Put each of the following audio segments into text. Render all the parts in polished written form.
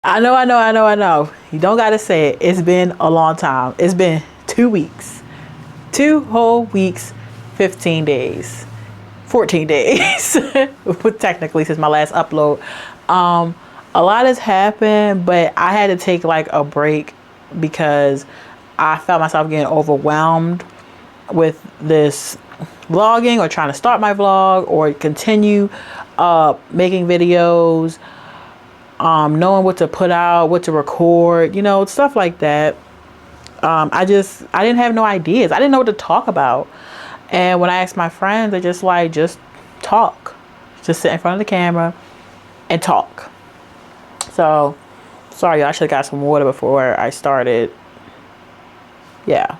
I know. You don't gotta say it. It's been a long time. It's been 2 weeks. 2 whole weeks, 15 days. 14 days. Technically, since my last upload. Um, a lot has happened, but I had to take like a break because I felt myself getting overwhelmed with this vlogging or trying to start my vlog or continue making videos, knowing what to put out, what to record, stuff like that. I didn't have no ideas. I didn't know what to talk about. And when I asked my friends, they just like, just talk. Just sit in front of the camera and talk. So, sorry, I should have got some water before I started. Yeah.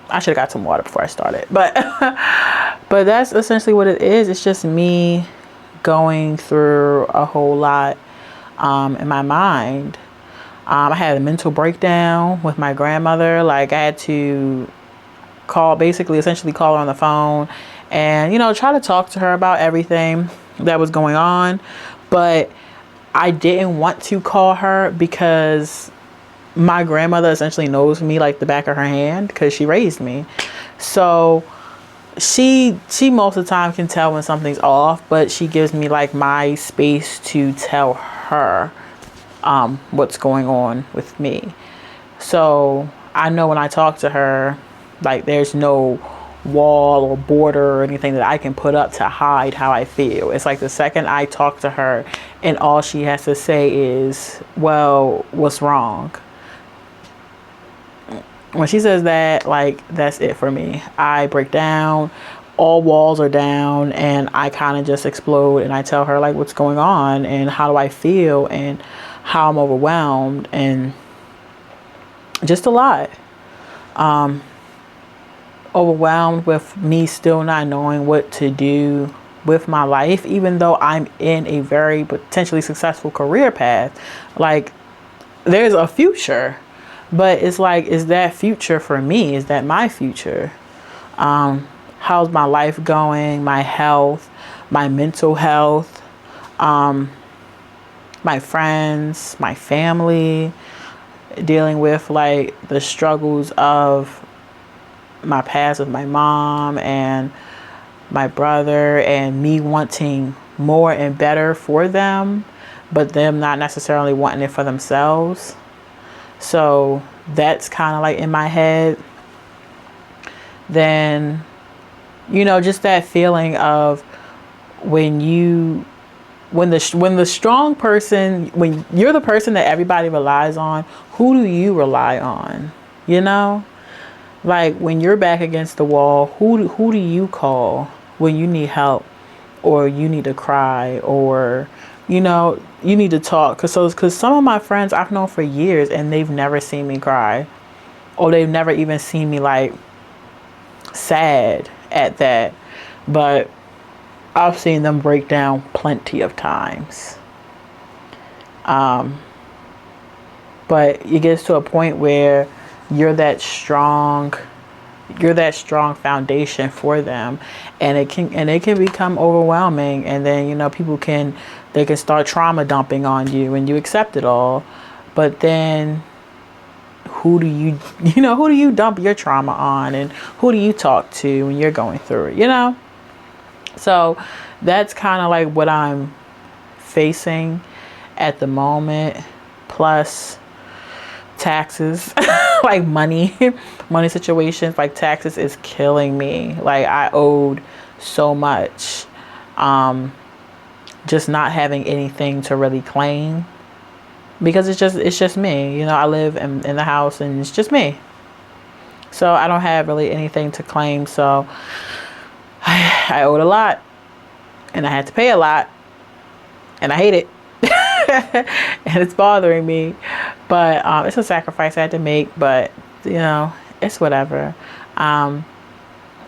I should have got some water before I started. But, but that's essentially what it is. It's just me going through a whole lot in my mind. I had a mental breakdown with my grandmother. Like I had to essentially call her on the phone and, try to talk to her about everything that was going on. But I didn't want to call her because my grandmother essentially knows me like the back of her hand because she raised me. So she most of the time can tell when something's off, but she gives me like my space to tell her what's going on with me. So I know when I talk to her, like there's no wall or border or anything that I can put up to hide how I feel. It's like the second I talk to her and all she has to say is, well, what's wrong? When she says that, like, that's it for me. I break down, all walls are down, and I kind of just explode, and I tell her like what's going on and how do I feel and how I'm overwhelmed and just a lot. Overwhelmed with me still not knowing what to do with my life, even though I'm in a very potentially successful career path. Like there's a future, but it's like, is that future for me? Is that my future? How's my life going? My health, my mental health, my friends, my family, dealing with like the struggles of my past with my mom and my brother and me wanting more and better for them, but them not necessarily wanting it for themselves. So that's kind of like in my head. Then, just that feeling of when the strong person, when you're the person that everybody relies on, who do you rely on? Like when you're back against the wall, who do you call when you need help or you need to cry or, you need to talk? Because some of my friends I've known for years and they've never seen me cry or they've never even seen me like sad at that. But I've seen them break down plenty of times. But it gets to a point where you're that strong foundation for them, and it can become overwhelming, and then they can start trauma dumping on you and you accept it all. But then who do you dump your trauma on, and who do you talk to when you're going through it? So that's kind of like what I'm facing at the moment, plus taxes. Like money situations, like taxes is killing me. Like I owed so much, just not having anything to really claim because it's just me. I live in the house and it's just me, so I don't have really anything to claim. So I owed a lot and I had to pay a lot and I hate it. And it's bothering me, but it's a sacrifice I had to make, but it's whatever. I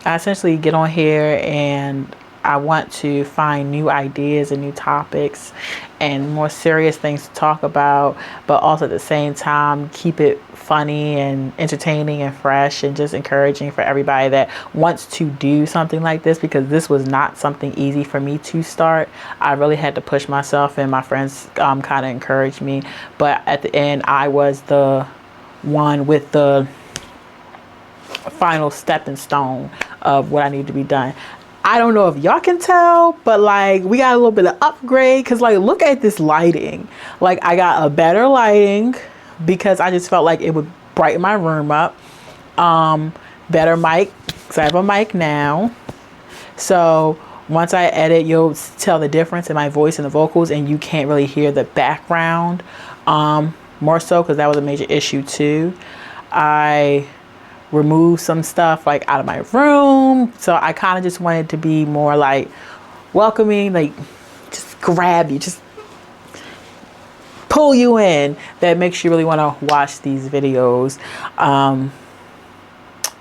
essentially get on here and I want to find new ideas and new topics and more serious things to talk about, but also at the same time keep it funny and entertaining and fresh and just encouraging for everybody that wants to do something like this, because this was not something easy for me to start. I really had to push myself, and my friends kind of encouraged me, but at the end I was the one with the final stepping stone of what I need to be done. I don't know if y'all can tell, but like we got a little bit of upgrade, because like look at this lighting. Like I got a better lighting because I just felt like it would brighten my room up. Better mic, because I have a mic now. So once I edit, you'll tell the difference in my voice and the vocals, and you can't really hear the background. More so because that was a major issue too. I remove some stuff like out of my room, so I kind of just wanted to be more like welcoming, like just grab you, just pull you in, that makes you really want to watch these videos.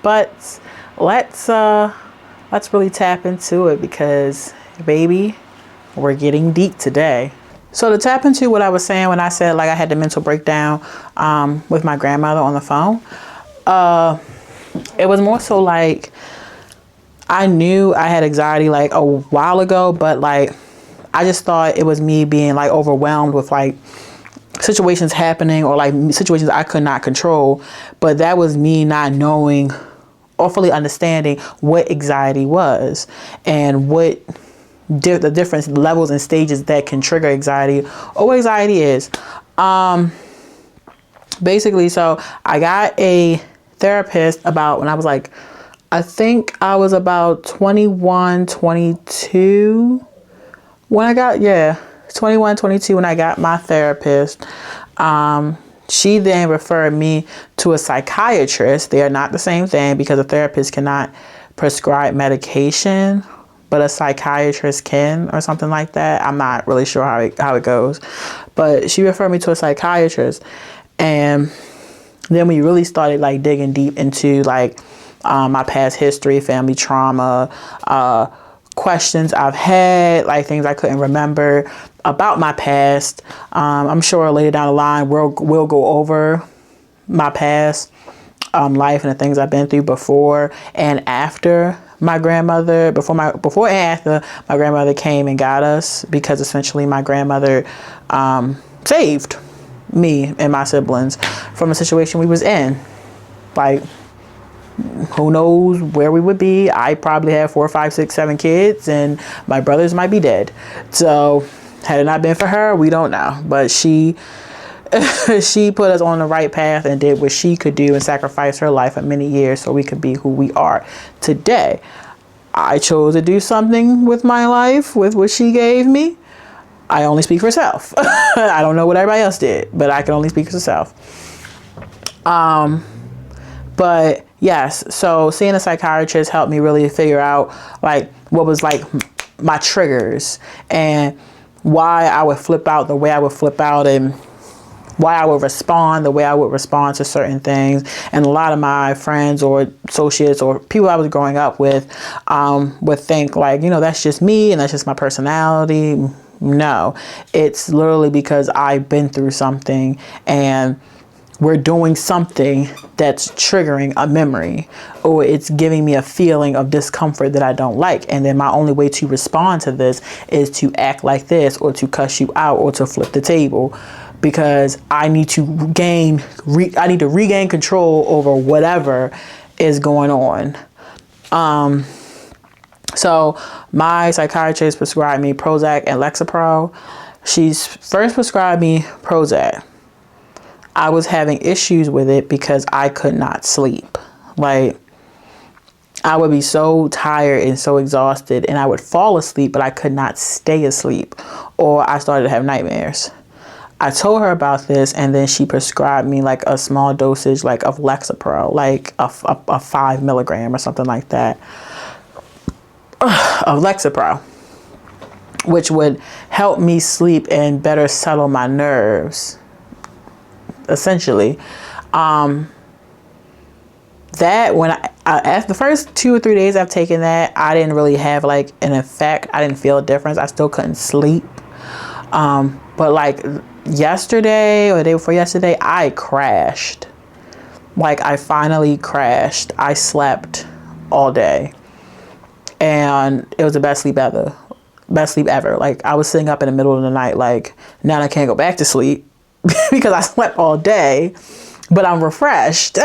But let's really tap into it, because baby, we're getting deep today. So to tap into what I was saying when I said like I had the mental breakdown with my grandmother on the phone, it was more so like I knew I had anxiety like a while ago, but like I just thought it was me being like overwhelmed with like situations happening, or like situations I could not control. But that was me not knowing or fully understanding what anxiety was, and what the different levels and stages that can trigger anxiety, or what anxiety is. Basically, so I got a therapist about when I was like, I think I was about 21, 22 when I got, 21, 22 when I got my therapist. She then referred me to a psychiatrist. They are not the same thing, because a therapist cannot prescribe medication, but a psychiatrist can, or something like that. I'm not really sure how it goes, but she referred me to a psychiatrist. And then we really started like digging deep into like my past history, family trauma, questions I've had, like things I couldn't remember about my past. I'm sure later down the line we'll go over my past life and the things I've been through before and after my grandmother, before and after my grandmother came and got us, because essentially my grandmother saved me and my siblings from a situation we was in. Like, who knows where we would be. I probably had 4, 5, 6, 7 kids, and my brothers might be dead. So had it not been for her, we don't know. But she put us on the right path and did what she could do and sacrificed her life for many years so we could be who we are today. I chose to do something with my life, with what she gave me. I only speak for self. I don't know what everybody else did, but I can only speak for self. But yes, so seeing a psychiatrist helped me really figure out like what was like my triggers, and why I would flip out the way I would flip out, and why I would respond the way I would respond to certain things. And a lot of my friends or associates or people I was growing up with would think like, that's just me and that's just my personality. No, it's literally because I've been through something, and we're doing something that's triggering a memory, or it's giving me a feeling of discomfort that I don't like. And then my only way to respond to this is to act like this, or to cuss you out, or to flip the table, because I need to regain control over whatever is going on. So my psychiatrist prescribed me Prozac and Lexapro. She's first prescribed me Prozac. I was having issues with it because I could not sleep. Like, I would be so tired and so exhausted, and I would fall asleep, but I could not stay asleep, or I started to have nightmares. I told her about this, and then she prescribed me like a small dosage like of Lexapro, like a 5 milligram or something like that of Lexapro, which would help me sleep and better settle my nerves. Essentially, that when I after the first 2 or 3 days I've taken that, I didn't really have like an effect. I didn't feel a difference. I still couldn't sleep. But like yesterday or the day before yesterday, I crashed. Like I finally crashed. I slept all day. And it was the best sleep ever. Best sleep ever. Like I was sitting up in the middle of the night like, now I can't go back to sleep because I slept all day, but I'm refreshed.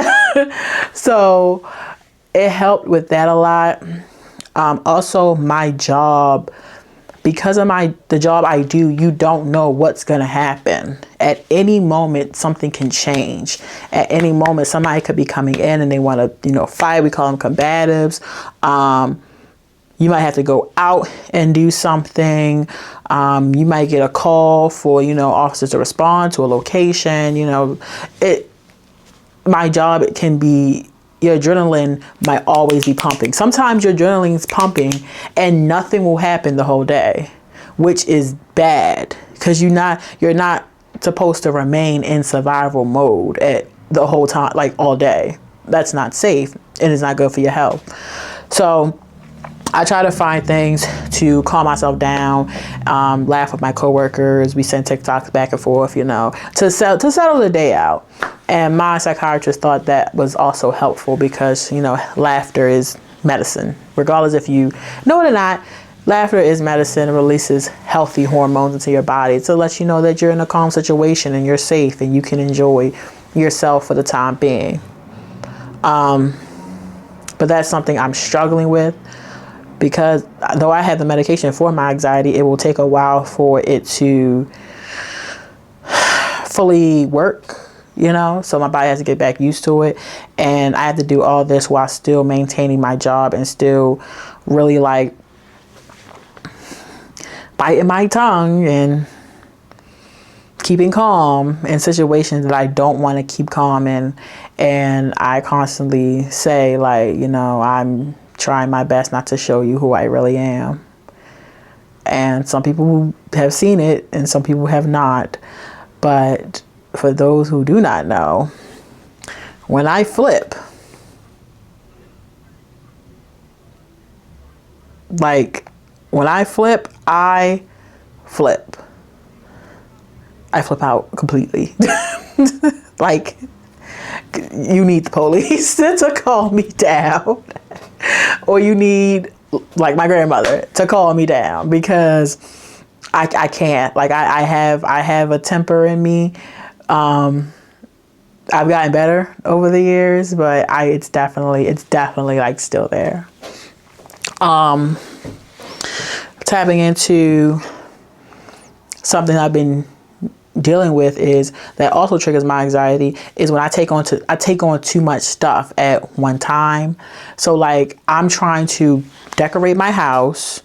So it helped with that a lot. Also my job, because of the job I do, you don't know what's going to happen. At any moment, something can change. At any moment, somebody could be coming in and they want to, fight. We call them combatives. You might have to go out and do something. You might get a call for, officers to respond to a location. My job, it can be, your adrenaline might always be pumping. Sometimes your adrenaline's pumping and nothing will happen the whole day, which is bad because you're not supposed to remain in survival mode at the whole time, like all day. That's not safe and it's not good for your health. So I try to find things to calm myself down, laugh with my coworkers. We send TikToks back and forth, to settle the day out. And my psychiatrist thought that was also helpful because, laughter is medicine. Regardless if you know it or not, laughter is medicine. It releases healthy hormones into your body to let you know that you're in a calm situation and you're safe and you can enjoy yourself for the time being. But that's something I'm struggling with. Because though I have the medication for my anxiety, it will take a while for it to fully work, so my body has to get back used to it. And I have to do all this while still maintaining my job and still really like biting my tongue and keeping calm in situations that I don't want to keep calm in. And I constantly say like, I'm trying my best not to show you who I really am. And some people have seen it and some people have not. But for those who do not know, when I flip, I flip. I flip out completely. Like, you need the police to calm me down. Or you need, like my grandmother, to calm me down because I can't. Like I have a temper in me. I've gotten better over the years, but it's definitely like still there. Tapping into something I've been dealing with is that also triggers my anxiety is when I take on too much stuff at one time. So like I'm trying to decorate my house,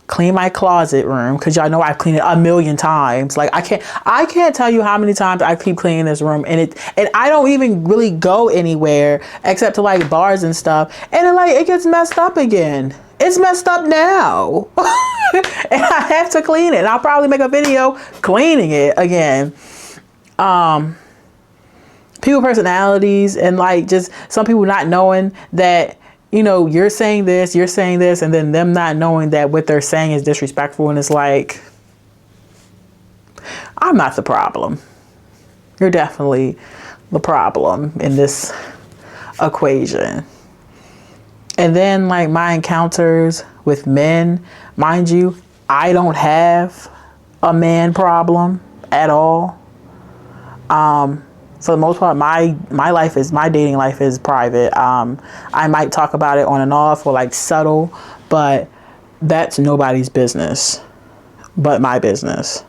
clean my closet room, because y'all know I've cleaned it a million times. Like I can't tell you how many times I keep cleaning this room, and I don't even really go anywhere except to like bars and stuff, and it gets messed up again. It's messed up now. And I have to clean it. And I'll probably make a video cleaning it again. People personalities and like just some people not knowing that, you're saying this, and then them not knowing that what they're saying is disrespectful. And it's like, I'm not the problem. You're definitely the problem in this equation. And then like my encounters with men, mind you, I don't have a man problem at all. For the most part, my dating life is private. I might talk about it on and off or like subtle, but that's nobody's business but my business.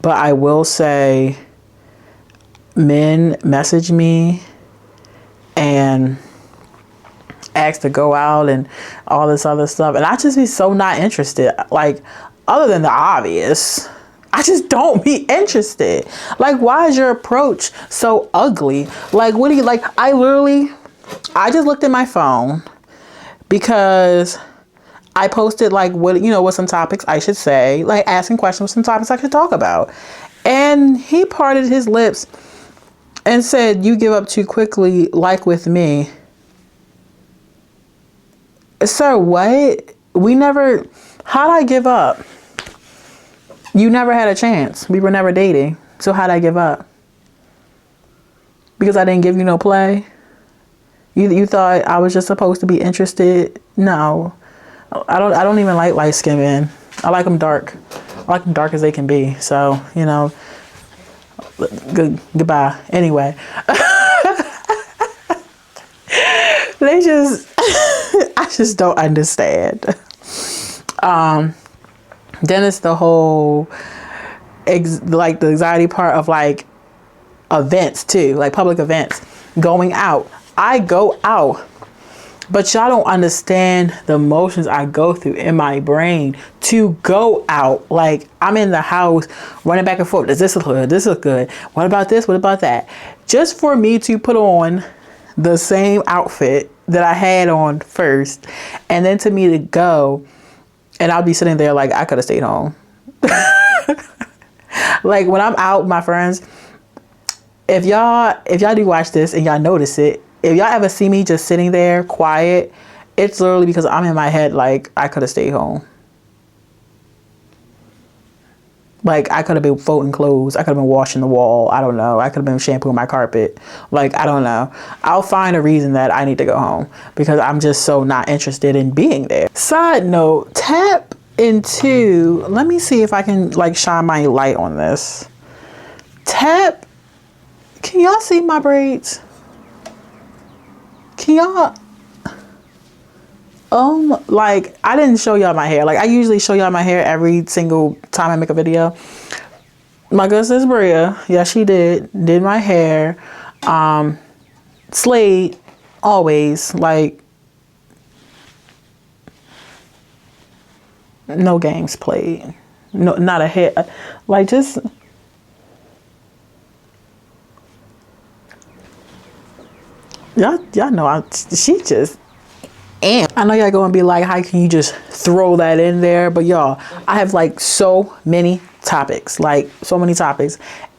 But I will say men message me and asked to go out and all this other stuff, and I just be so not interested. Like, other than the obvious, I just don't be interested. Like, why is your approach so ugly? Like, what do you like? I just looked at my phone because I posted like what some topics I should say, like asking questions, some topics I should talk about, and he parted his lips and said, "You give up too quickly, like with me." Sir, what? How'd I give up? You never had a chance. We were never dating. So how'd I give up? Because I didn't give you no play? You thought I was just supposed to be interested? No. I don't even like light skinned men. I like them dark. I like them dark as they can be. So, you know, goodbye. Anyway. They just, I just don't understand. Then it's the whole, like the anxiety part of like events too, like public events, going out. I go out, but y'all don't understand the emotions I go through in my brain to go out. Like I'm in the house running back and forth. Does this look good? This look good? What about this? What about that? Just for me to put on the same outfit that I had on first, and then to me to go, and I'll be sitting there like I could have stayed home. Like when I'm out with my friends, if y'all do watch this and y'all notice it, if y'all ever see me just sitting there quiet, it's literally because I'm in my head like I could have stayed home. Like I could have been folding clothes. I could have been washing the wall. I don't know. I could have been shampooing my carpet. Like, I don't know. I'll find a reason that I need to go home because I'm just so not interested in being there. Side note, tap into, let me see if I can like shine my light on this. Tap, can y'all see my braids? Can y'all? Like I didn't show y'all my hair. Like I usually show y'all my hair every single time I make a video. My good sis Bria, yeah, she did my hair. Slayed always, like no games played. No, not a hit. Like just y'all know she just. And I know y'all gonna be like, how can you just throw that in there? But y'all, I have like so many topics, and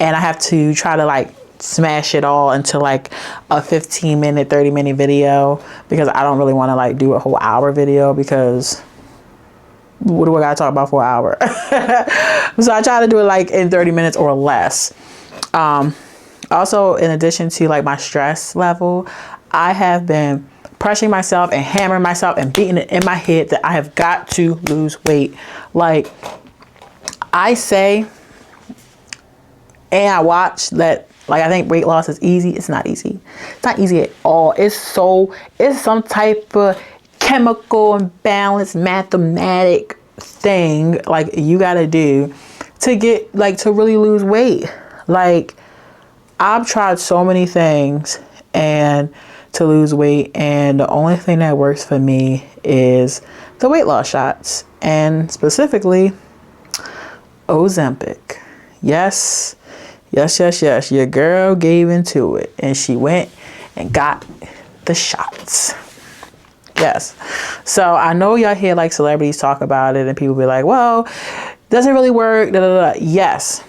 I have to try to like smash it all into like a 15-minute, 30-minute video because I don't really want to like do a whole hour video because what do I gotta talk about for an hour? So I try to do it like in 30 minutes or less. Also, in addition to like my stress level, I have been pressuring myself and hammering myself and beating it in my head that I have got to lose weight. Like I say, and I watch that, like I think weight loss is easy. It's not easy. It's not easy at all. It's some type of chemical imbalance, mathematic thing like you gotta do to get like to really lose weight. Like I've tried so many things and to lose weight, and the only thing that works for me is the weight loss shots, and specifically Ozempic. Yes, your girl gave into it and she went and got the shots. Yes. So I know y'all hear like celebrities talk about it and people be like, well, does it really work? Da, da, da. Yes,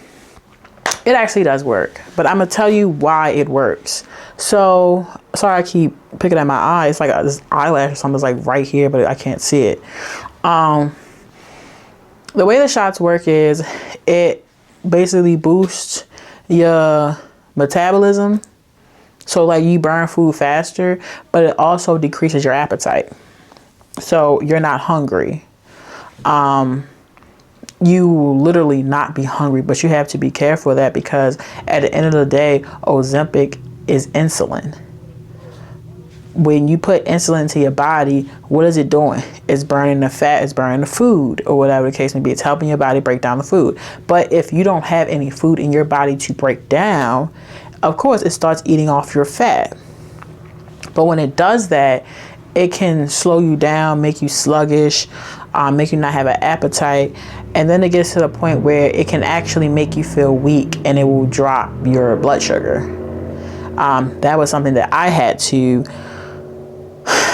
it actually does work, but I'm gonna tell you why it works. So sorry, I keep picking at my eye. It's like this eyelash or something's like right here, but I can't see it. The way the shots work is it basically boosts your metabolism. So like you burn food faster, but it also decreases your appetite. So you're not hungry. You will literally not be hungry, but you have to be careful of that because at the end of the day, Ozempic is insulin. When you put insulin into your body, what is it doing? It's burning the fat, it's burning the food, or whatever the case may be. It's helping your body break down the food. But if you don't have any food in your body to break down, of course, it starts eating off your fat. But when it does that, it can slow you down, make you sluggish, make you not have an appetite. And then it gets to the point where it can actually make you feel weak and it will drop your blood sugar. That was something that I had to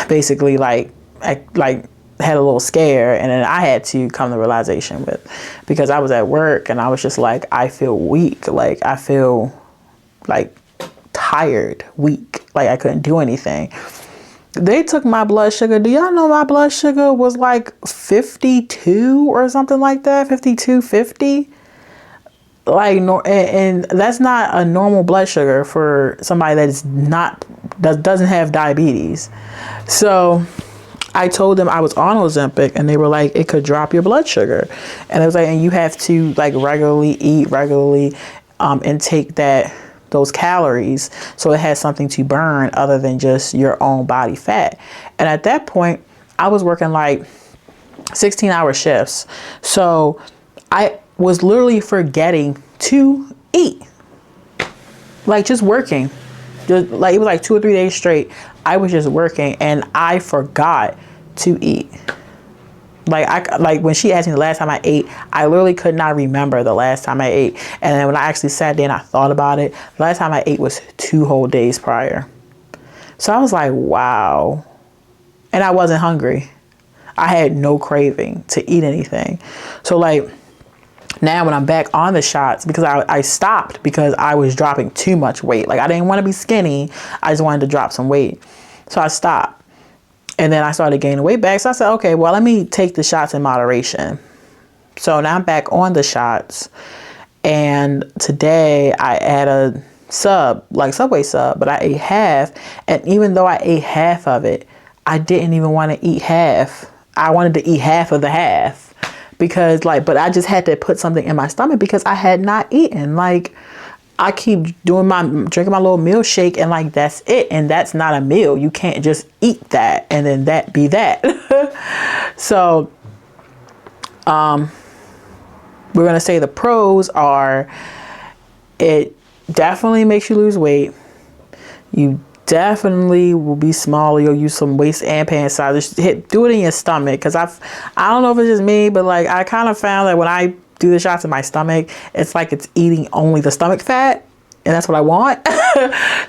basically I had a little scare, and then I had to come to realization with, because I was at work and I was just like, I feel weak. Like I feel like tired, weak, like I couldn't do anything. They took my blood sugar. Do y'all know my blood sugar was like 52 or something like that? 52, 50. like and that's not a normal blood sugar for somebody that doesn't have diabetes. So I told them I was on Ozempic, and they were like, it could drop your blood sugar. And I was like, and you have to like eat regularly, and take those calories, so it has something to burn other than just your own body fat. And at that point, I was working like 16-hour shifts. So I was literally forgetting to eat, like just working. Just like it was like 2 or 3 days straight. I was just working, and I forgot to eat. Like when she asked me the last time I ate, I literally could not remember the last time I ate. And then when I actually sat there and I thought about it, the last time I ate was 2 whole days prior. So I was like, wow. And I wasn't hungry. I had no craving to eat anything. So like now when I'm back on the shots, because I stopped because I was dropping too much weight. Like I didn't want to be skinny. I just wanted to drop some weight. So I stopped. And then I started gaining weight back. So I said, okay, well, let me take the shots in moderation. So now I'm back on the shots. And today I had a sub, like Subway sub, but I ate half. And even though I ate half of it, I didn't even want to eat half. I wanted to eat half of the half because but I just had to put something in my stomach because I had not eaten. Like I keep drinking my little milkshake, and like that's it, and that's not a meal. You can't just eat that and then that be that. So we're gonna say the pros are, it definitely makes you lose weight. You definitely will be smaller. You'll use some waist and pant size. Do it in your stomach, because I don't know if it's just me, but like I kind of found that when I do the shots in my stomach, it's like it's eating only the stomach fat, and that's what I want.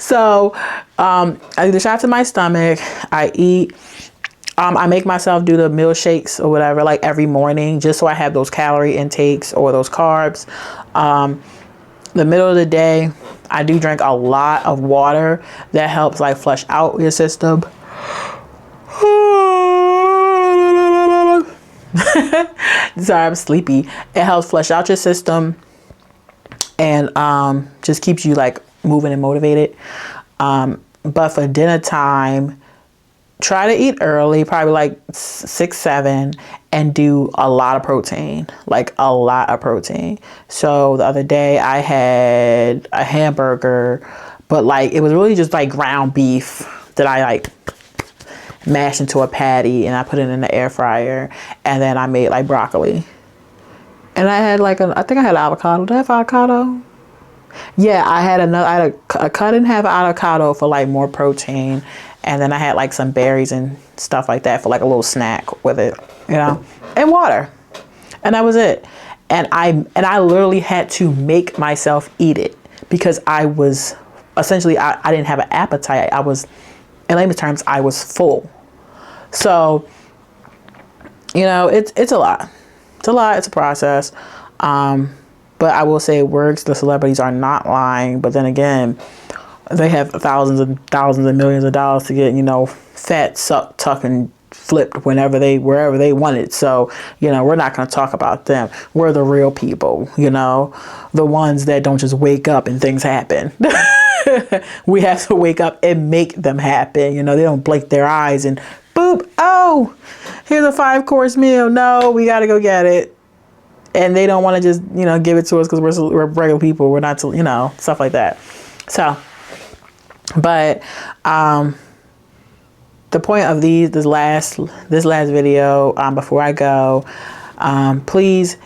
So I do the shots in my stomach. I eat. I make myself do the milkshakes or whatever, like every morning, just so I have those calorie intakes or those carbs. The middle of the day, I do drink a lot of water. That helps like flush out your system. Sorry, I'm sleepy. It helps flush out your system, and just keeps you like moving and motivated. But for dinner time, try to eat early, probably like 6, 7, and do a lot of protein, like a lot of protein. So the other day I had a hamburger, but like it was really just like ground beef that I like mashed into a patty, and I put it in the air fryer, and then I made like broccoli. And I had like I think I had avocado. Did I have avocado? Yeah, I had a cut in half avocado for like more protein. And then I had like some berries and stuff like that for like a little snack with it, and water. And that was it. And I literally had to make myself eat it because I was essentially, I didn't have an appetite. I was, in layman's terms, I was full. So, it's a lot. It's a lot. It's a process. But I will say it works. The celebrities are not lying. But then again, they have thousands and thousands and millions of dollars to get, fat sucked, tucked, and flipped wherever they want it. So, we're not going to talk about them. We're the real people, the ones that don't just wake up and things happen. We have to wake up and make them happen. They don't blink their eyes and boop. Oh, here's a 5-course meal. No, we got to go get it. And they don't want to just, give it to us because we're regular people. We're not, stuff like that. So, but the point of this last video, before I go, please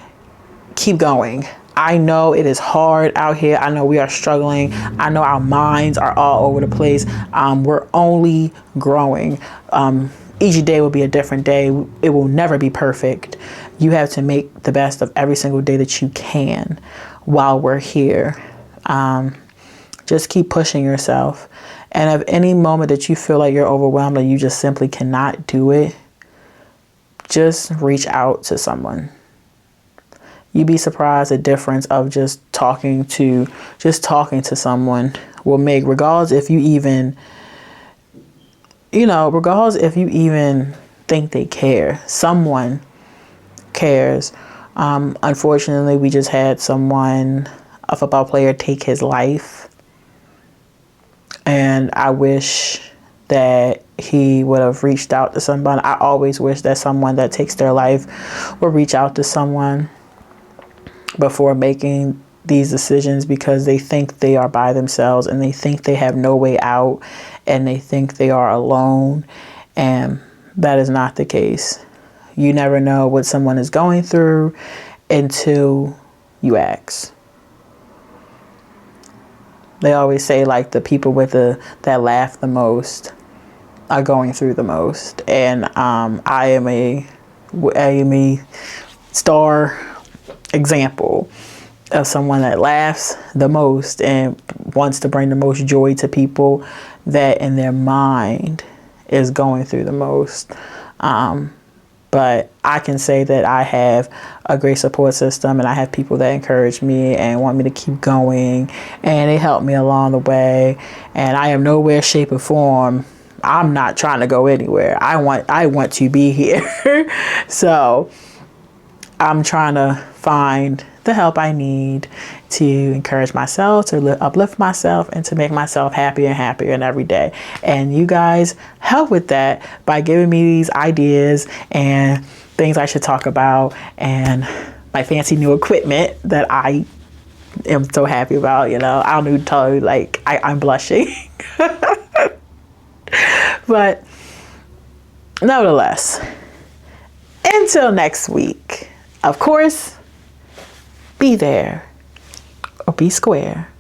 keep going. I know it is hard out here. I know we are struggling. I know our minds are all over the place. We're only growing. Each day will be a different day. It will never be perfect. You have to make the best of every single day that you can while we're here. Just keep pushing yourself. And at any moment that you feel like you're overwhelmed or you just simply cannot do it, just reach out to someone. You'd be surprised the difference of just talking to someone will make, regardless if you even think they care. Someone cares. Unfortunately, we just had someone a football player take his life. And I wish that he would have reached out to someone. I always wish that someone that takes their life would reach out to someone before making these decisions, because they think they are by themselves and they think they have no way out and they think they are alone. And that is not the case. You never know what someone is going through until you ask. They always say like the people with that laugh the most are going through the most. And I am a star example of someone that laughs the most and wants to bring the most joy to people that in their mind is going through the most. But I can say that I have a great support system, and I have people that encourage me and want me to keep going, and they help me along the way. And I am nowhere, shape, or form. I'm not trying to go anywhere. I want to be here. So I'm trying to find the help I need to encourage myself, to uplift myself, and to make myself happier and happier in every day. And you guys help with that by giving me these ideas and things I should talk about, and my fancy new equipment that I am so happy about. You know, I don't need to tell you, like, I'm blushing. But nevertheless, until next week, of course, be there or be square.